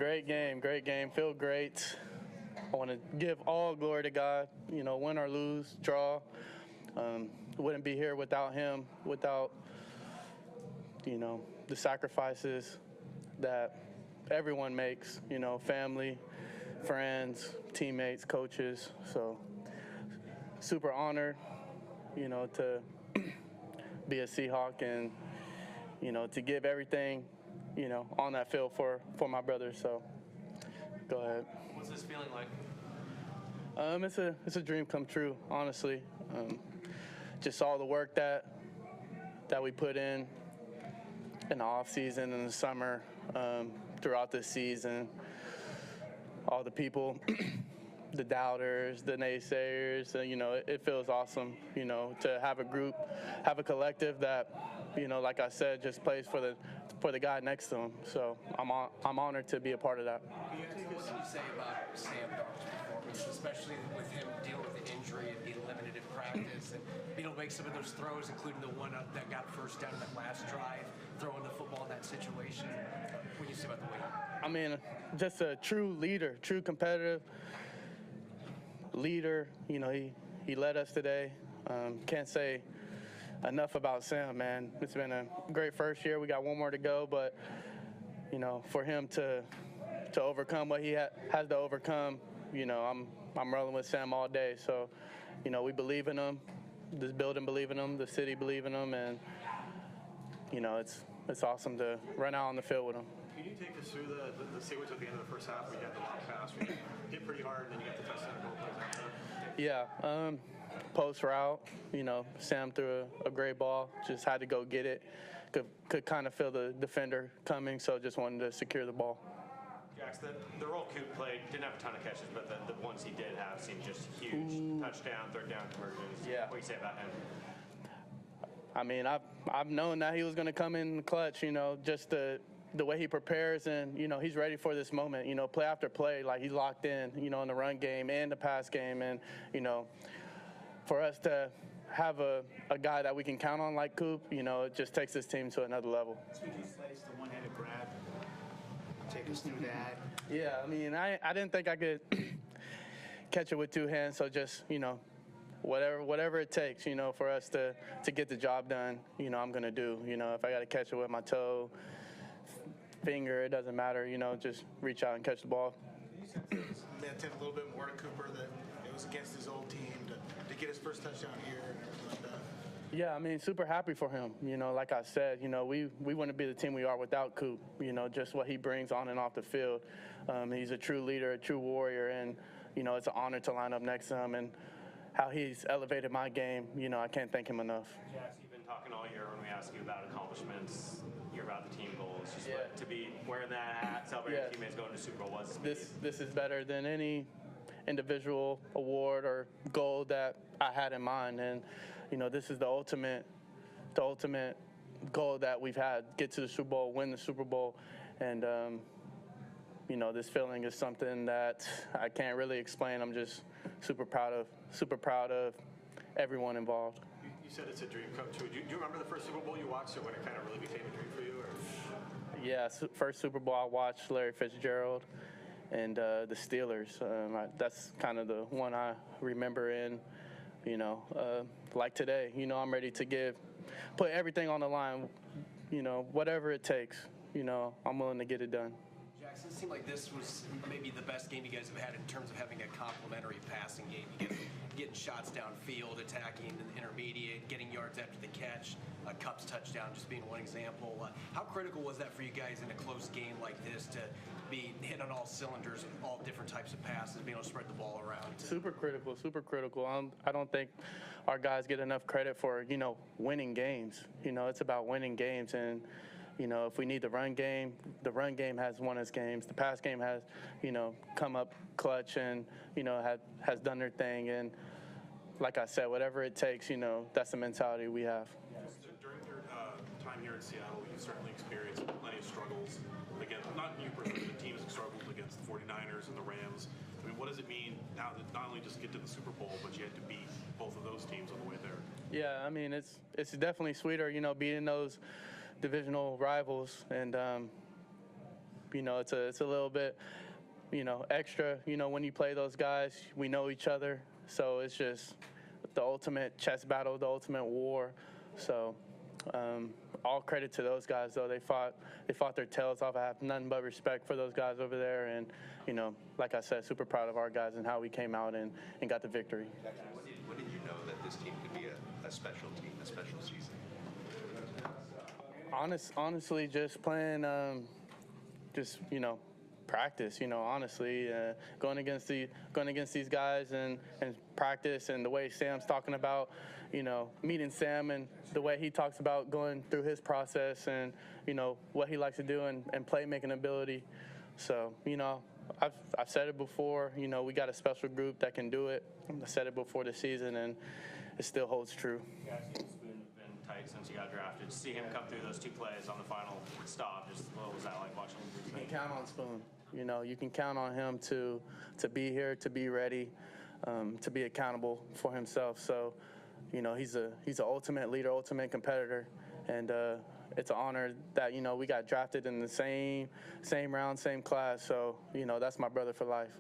Great game. Feel great. I want to give all glory to God. Win or lose, draw. Wouldn't be here without him, without, the sacrifices that everyone makes, family, friends, teammates, coaches. So super honored, to be a Seahawk and, to give everything, on that field for my brothers. So go ahead. What's this feeling like? It's a dream come true, honestly. Just all the work that we put in the off season and the summer, throughout this season, all the people, the doubters, the naysayers, it feels awesome, to have a group, have a collective that, like I said, just plays for the guy next to him. So I'm honored to be a part of that. What can you say about Sam Darnold's performance, especially with him dealing with the injury and being limited in practice and being able to make some of those throws, including the one that got first down in that last drive, throwing the football in that situation? What do you say about the way? I mean, just a true leader, true competitive leader. He led us today. Can't say enough about Sam, man. It's been a great first year. We got one more to go, but for him to overcome what he has to overcome, I'm rolling with Sam all day. So, we believe in him. This building believe in him. The city believe in him, and it's awesome to run out on the field with him. Can you take us through the sequence at the end of the first half? We had the long pass, we hit pretty hard, and then you got the touchdown goal plays after. Yeah, post route, Sam threw a great ball, just had to go get it. Could kind of feel the defender coming, so just wanted to secure the ball. Jax, the role Coop played didn't have a ton of catches, but the ones he did have seemed just huge. Touchdown, third down conversions. Yeah. What do you say about him? I mean, I've known that he was going to come in clutch, just the way he prepares, and he's ready for this moment, play after play, like he's locked in, in the run game and the pass game. And for us to have a guy that we can count on like Coop, it just takes this team to another level. So you placed the one-handed grab. Take us through that. Yeah, I mean, I didn't think I could catch it with two hands, so just whatever it takes, for us to get the job done, I'm gonna do. If I got to catch it with my toe, finger, it doesn't matter, just reach out and catch the ball. You said it meant a little bit more to Cooper, that it was against his old team to get his first touchdown here and everything like that. Yeah, I mean, super happy for him. Like I said, we wouldn't be the team we are without Coop. Just what he brings on and off the field. He's a true leader, a true warrior, and it's an honor to line up next to him. And how he's elevated my game, I can't thank him enough. Jax, you've been talking all year when we ask you about accomplishments. You're about the team goals. Just Yeah. to be wearing that hat, celebrating teammates going to Super Bowl. What's This is better than any individual award or goal that I had in mind, and this is the ultimate goal that we've had: get to the Super Bowl, win the Super Bowl, and this feeling is something that I can't really explain. I'm just super proud of everyone involved. You said it's a dream come true. Do you remember the first Super Bowl you watched, or when it kind of really became a dream for you? Or? Yeah, first Super Bowl I watched, Larry Fitzgerald and the Steelers. That's kind of the one I remember in, like today. I'm ready to put everything on the line, whatever it takes. I'm willing to get it done. Jaxon, it seemed like this was maybe the best game you guys have had in terms of having a complementary passing game. Getting shots downfield, attacking the intermediate, getting yards after the catch, Cup's touchdown just being one example. How critical was that for you guys in a close game like this to be hitting on all cylinders, all different types of passes, being able to spread the ball around? Super critical. I don't think our guys get enough credit for, winning games. It's about winning games, and if we need the run game has won us games. The pass game has, come up clutch and, has done their thing. And like I said, whatever it takes, that's the mentality we have. During your time here in Seattle, you certainly experienced plenty of struggles. Again, not you personally, the teams have struggled against the 49ers and the Rams. I mean, what does it mean now to not only just get to the Super Bowl, but you had to beat both of those teams on the way there? Yeah, I mean, it's definitely sweeter, beating those divisional rivals, and it's a little bit, extra. When you play those guys, we know each other, so it's just the ultimate chess battle, the ultimate war. So all credit to those guys, though. They fought their tails off. I have nothing but respect for those guys over there, and like I said, super proud of our guys and how we came out and got the victory. When did you know that this team could be a special team, a special season? Honestly, just playing, practice. Honestly, going against these guys and practice, and the way Sam's talking about, meeting Sam and the way he talks about going through his process and what he likes to do and playmaking ability. So I've said it before. We got a special group that can do it. I said it before the season, and it still holds true. Jaxon Spoon's been tight since he got drafted. To see him come through those 2 plays on the final stop, just what was that like watching him? You can count on Spoon. You can count on him to be here, to be ready, to be accountable for himself. So, he's an ultimate leader, ultimate competitor, and it's an honor that we got drafted in the same round, same class. So, that's my brother for life.